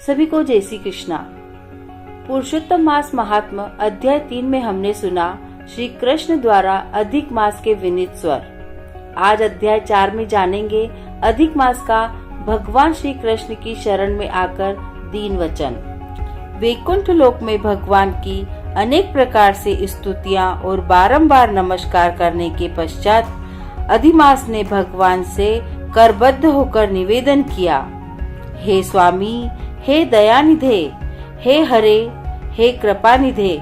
सभी को जय श्री कृष्णा। पुरुषोत्तम मास महात्म अध्याय 3 में हमने सुना श्री कृष्ण द्वारा अधिक मास के विनीत स्वर। आज अध्याय 4 में जानेंगे अधिक मास का भगवान श्री कृष्ण की शरण में आकर दीन वचन। वैकुंठ लोक में भगवान की अनेक प्रकार से स्तुतियां और बारंबार नमस्कार करने के पश्चात अधिमास ने भगवान से करबद्ध होकर निवेदन किया, हे स्वामी, हे दयानिधे, हे हरे, हे कृपानिधे,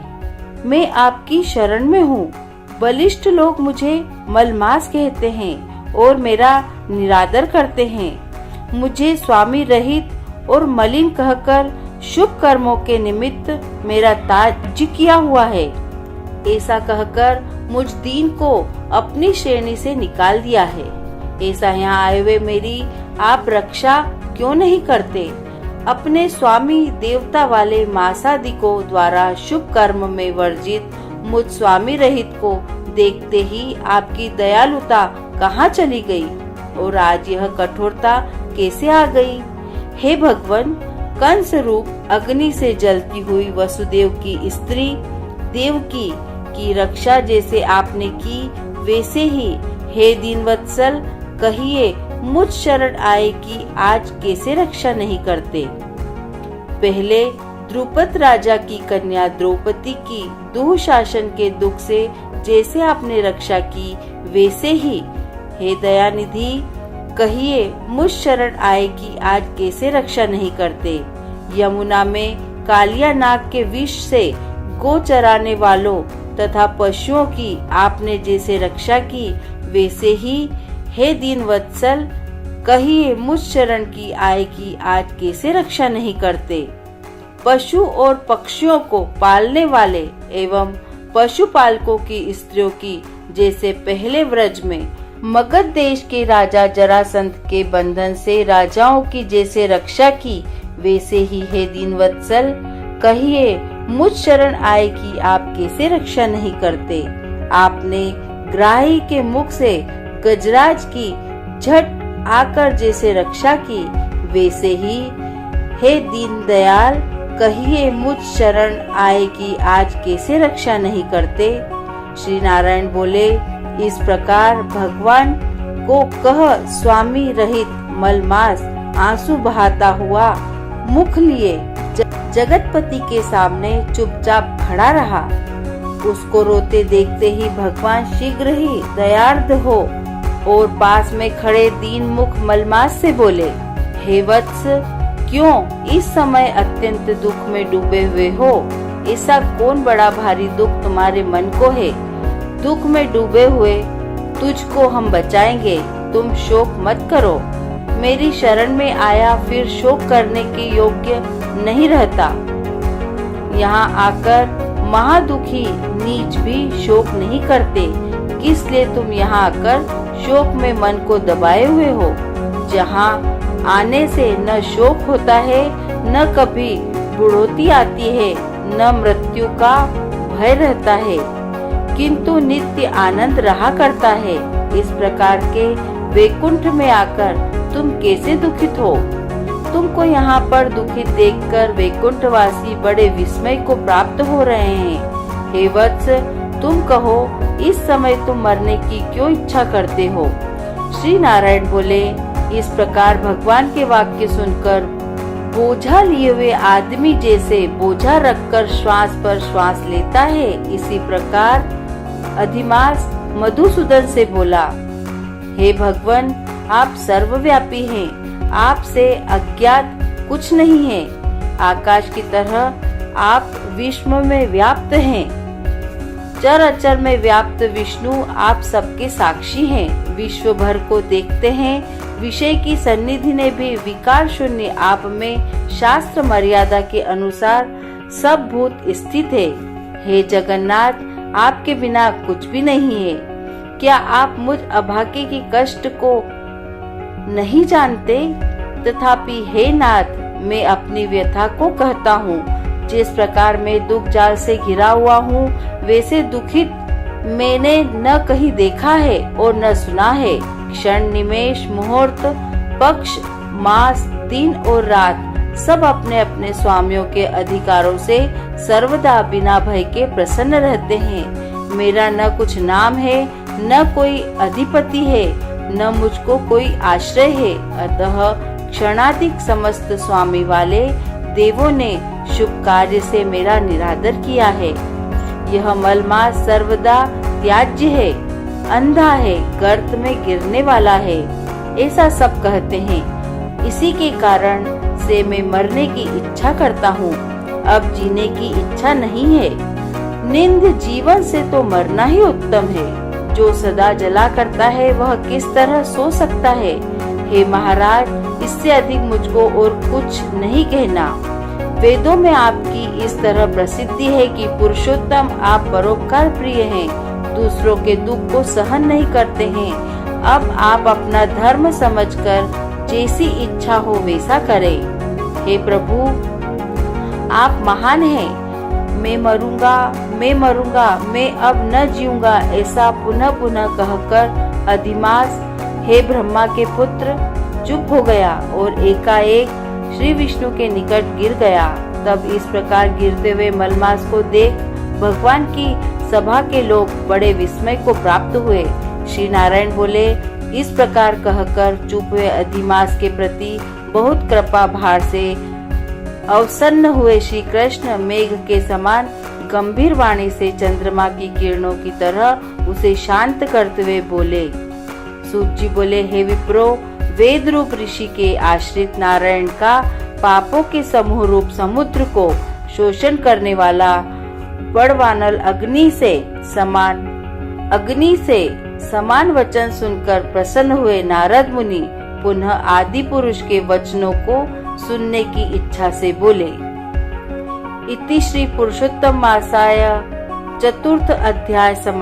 मैं आपकी शरण में हूँ। बलिष्ठ लोग मुझे मलमास कहते हैं और मेरा निरादर करते हैं। मुझे स्वामी रहित और मलिन कहकर शुभ कर्मों के निमित्त मेरा ताज किया हुआ है। ऐसा कहकर मुझ दीन को अपनी श्रेणी से निकाल दिया है। ऐसा यहाँ आए हुए मेरी आप रक्षा क्यों नहीं करते? अपने स्वामी देवता वाले मासादिकों द्वारा शुभ कर्म में वर्जित मुझ स्वामी रहित को देखते ही आपकी दयालुता कहाँ चली गई और आज यह कठोरता कैसे आ गई? हे भगवान, कंस रूप अग्नि से जलती हुई वसुदेव की स्त्री देवकी की रक्षा जैसे आपने की, वैसे ही हे दीनवत्सल कहिए मुझ शरण आए कि आज कैसे रक्षा नहीं करते? पहले द्रुपद राजा की कन्या द्रौपदी की दुःशासन के दुख से जैसे आपने रक्षा की, वैसे ही हे दयानिधि कहिए मुझ शरण आए कि आज कैसे रक्षा नहीं करते? यमुना में कालिया नाग के विष से गो चराने वालों तथा पशुओं की आपने जैसे रक्षा की, वैसे ही हे दीन वत्सल कहिए मुझ शरण की आए कि आज कैसे रक्षा नहीं करते? पशु और पक्षियों को पालने वाले एवं पशुपालकों की स्त्रियों की जैसे पहले व्रज में मगध देश के राजा जरासंध के बंधन से राजाओं की जैसे रक्षा की, वैसे ही हे दीनवत्सल कहिए मुझ शरण आए कि आप कैसे रक्षा नहीं करते? आपने ग्राही के मुख से गजराज की झट आकर जैसे रक्षा की, वैसे ही हे दीन दयाल कहिए मुझ शरण आए कि आज कैसे रक्षा नहीं करते? श्री नारायण बोले, इस प्रकार भगवान को कह स्वामी रहित मलमास आंसू बहाता हुआ मुख लिए जगतपति के सामने चुपचाप खड़ा रहा। उसको रोते देखते ही भगवान शीघ्र ही दयार्द हो और पास में खड़े दीन मुख मलमास से बोले, हे वत्स, क्यों इस समय अत्यंत दुख में डूबे हुए हो? ऐसा कौन बड़ा भारी दुख तुम्हारे मन को है? दुख में डूबे हुए तुझको हम बचाएंगे, तुम शोक मत करो। मेरी शरण में आया फिर शोक करने के योग्य नहीं रहता। यहाँ आकर महादुखी नीच भी शोक नहीं करते, किस लिए तुम यहाँ आकर शोक में मन को दबाए हुए हो? जहाँ आने से न शोक होता है, न कभी बुढ़ोती आती है, न मृत्यु का भय रहता है, किंतु नित्य आनंद रहा करता है। इस प्रकार के वैकुंठ में आकर तुम कैसे दुखित हो? तुमको यहाँ पर दुखित देखकर वैकुंठवासी बड़े विस्मय को प्राप्त हो रहे हैं। हे वत्स, तुम कहो इस समय तुम मरने की क्यों इच्छा करते हो? श्री नारायण बोले, इस प्रकार भगवान के वाक्य सुनकर बोझा लिए हुए आदमी जैसे बोझा रखकर श्वास पर श्वास लेता है, इसी प्रकार अधिमास मधुसूदन से बोला, हे भगवान, आप सर्वव्यापी हैं, आपसे अज्ञात कुछ नहीं है। आकाश की तरह आप विश्व में व्याप्त हैं। चर अचर में व्याप्त विष्णु आप सबके साक्षी हैं, विश्व भर को देखते हैं। विषय की सन्निधि ने भी विकार शून्य आप में शास्त्र मर्यादा के अनुसार सब भूत स्थित है। हे जगन्नाथ, आपके बिना कुछ भी नहीं है। क्या आप मुझ अभागे के कष्ट को नहीं जानते? तथापि हे नाथ, मैं अपनी व्यथा को कहता हूँ। जिस प्रकार मैं दुख जाल से घिरा हुआ हूँ, वैसे दुखित मैंने न कहीं देखा है और न सुना है। क्षण, निमेष, मुहूर्त, पक्ष, मास, दिन और रात सब अपने अपने स्वामियों के अधिकारों से सर्वदा बिना भय के प्रसन्न रहते हैं। मेरा न कुछ नाम है, न कोई अधिपति है, न मुझको कोई आश्रय है। अतः क्षणाधिक समस्त स्वामी वाले देवों ने शुभ कार्य से मेरा निरादर किया है। यह मलमास सर्वदा त्याज्य है, अंधा है, गर्त में गिरने वाला है, ऐसा सब कहते हैं। इसी के कारण से मैं मरने की इच्छा करता हूँ, अब जीने की इच्छा नहीं है। निंद जीवन से तो मरना ही उत्तम है। जो सदा जला करता है वह किस तरह सो सकता है। हे महाराज, इससे अधिक मुझको और कुछ नहीं कहना। वेदों में आपकी इस तरह प्रसिद्धि है कि पुरुषोत्तम आप परोपकार प्रिय हैं, दूसरों के दुख को सहन नहीं करते हैं। अब आप अपना धर्म समझकर जैसी इच्छा हो वैसा करें। हे प्रभु, आप महान हैं। मैं मरूंगा, मैं मरूंगा, मैं अब न जीऊंगा, ऐसा पुनः पुनः कहकर अधिमास, हे ब्रह्मा के पुत्र, चुप हो गया और एकाएक श्री विष्णु के निकट गिर गया। तब इस प्रकार गिरते हुए मलमास को देख भगवान की सभा के लोग बड़े विस्मय को प्राप्त हुए। श्री नारायण बोले, इस प्रकार कहकर चुप हुए अधिमास के प्रति बहुत कृपा भार से अवसन्न हुए श्री कृष्ण मेघ के समान गंभीर वाणी से चंद्रमा की किरणों की तरह उसे शांत करते हुए बोले। सूत जी बोले, हे विप्रो, वेद रूप ऋषि के आश्रित नारायण का पापों के समूह रूप समुद्र को शोषण करने वाला बड़वानल अग्नि से समान वचन सुनकर प्रसन्न हुए नारद मुनि पुनः आदि पुरुष के वचनों को सुनने की इच्छा से बोले। इति श्री पुरुषोत्तम मासाय चतुर्थ अध्याय समाप्त।